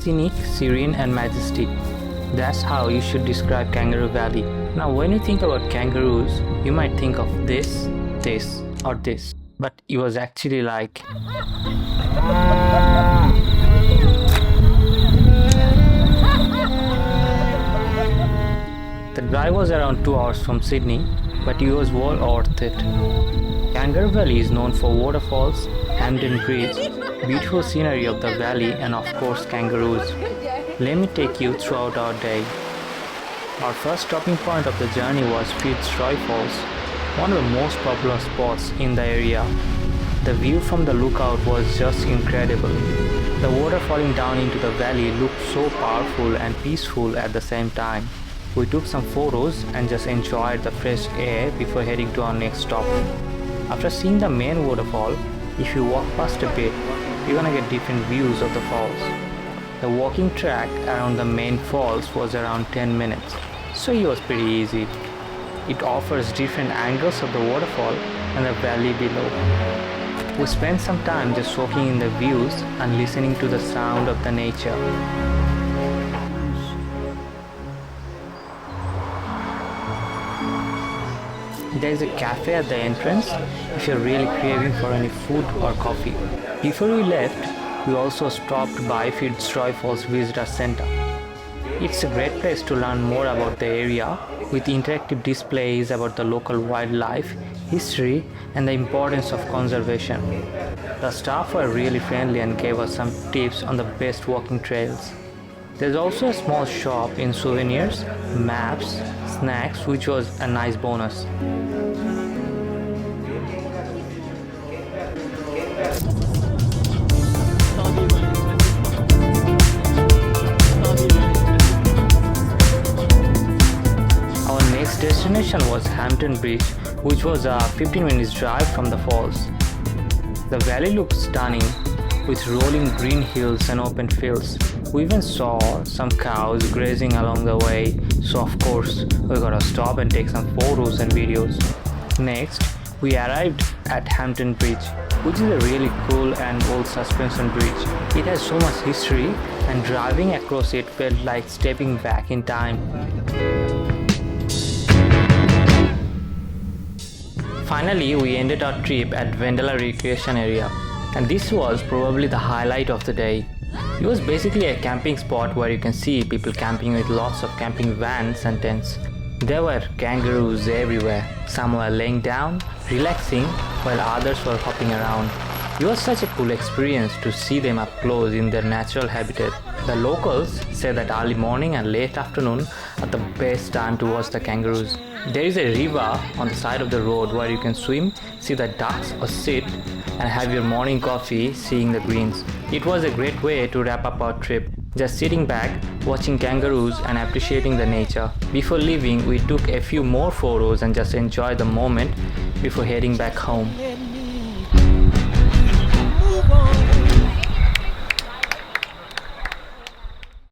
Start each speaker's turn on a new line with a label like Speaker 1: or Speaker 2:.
Speaker 1: scenic, serene and majestic. That's how you should describe Kangaroo Valley. Now when you think about kangaroos, you might think of this, this or this. But it was actually like... The drive was around 2 hours from Sydney, but it was well worth it. Kangaroo Valley is known for waterfalls, Hampden Bridge, beautiful scenery of the valley and of course kangaroos. Let me take you throughout our day. Our first stopping point of the journey was Fitzroy Falls, one of the most popular spots in the area. The view from the lookout was just incredible. The water falling down into the valley looked so powerful and peaceful at the same time. We took some photos and just enjoyed the fresh air before heading to our next stop. After seeing the main waterfall, if you walk past a bit, you're gonna get different views of the falls. The walking track around the main falls was around 10 minutes, so it was pretty easy. It offers different angles of the waterfall and the valley below. We spent some time just soaking in the views and listening to the sound of the nature. There is a cafe at the entrance if you're really craving for any food or coffee. Before we left, we also stopped by Fitzroy Falls Visitor Center. It's a great place to learn more about the area with interactive displays about the local wildlife, history and the importance of conservation. The staff were really friendly and gave us some tips on the best walking trails. There's also a small shop in souvenirs, maps, snacks, which was a nice bonus. Our next destination was Hampden Bridge, which was a 15 minutes drive from the falls. The valley looked stunning with rolling green hills and open fields. We even saw some cows grazing along the way, so of course we gotta stop and take some photos and videos. Next, we arrived at Hampden Bridge, which is a really cool and old suspension bridge. It has so much history and driving across it felt like stepping back in time. Finally, we ended our trip at Bendeela recreation area, and this was probably the highlight of the day. It was basically a camping spot where you can see people camping with lots of camping vans and tents. There were kangaroos everywhere. Some were laying down, relaxing, while others were hopping around. It was such a cool experience to see them up close in their natural habitat. The locals say that early morning and late afternoon are the best time to watch the kangaroos. There is a river on the side of the road where you can swim, see the ducks or sit and have your morning coffee seeing the greens. It was a great way to wrap up our trip, just sitting back, watching kangaroos and appreciating the nature. Before leaving, we took a few more photos and just enjoyed the moment before heading back home.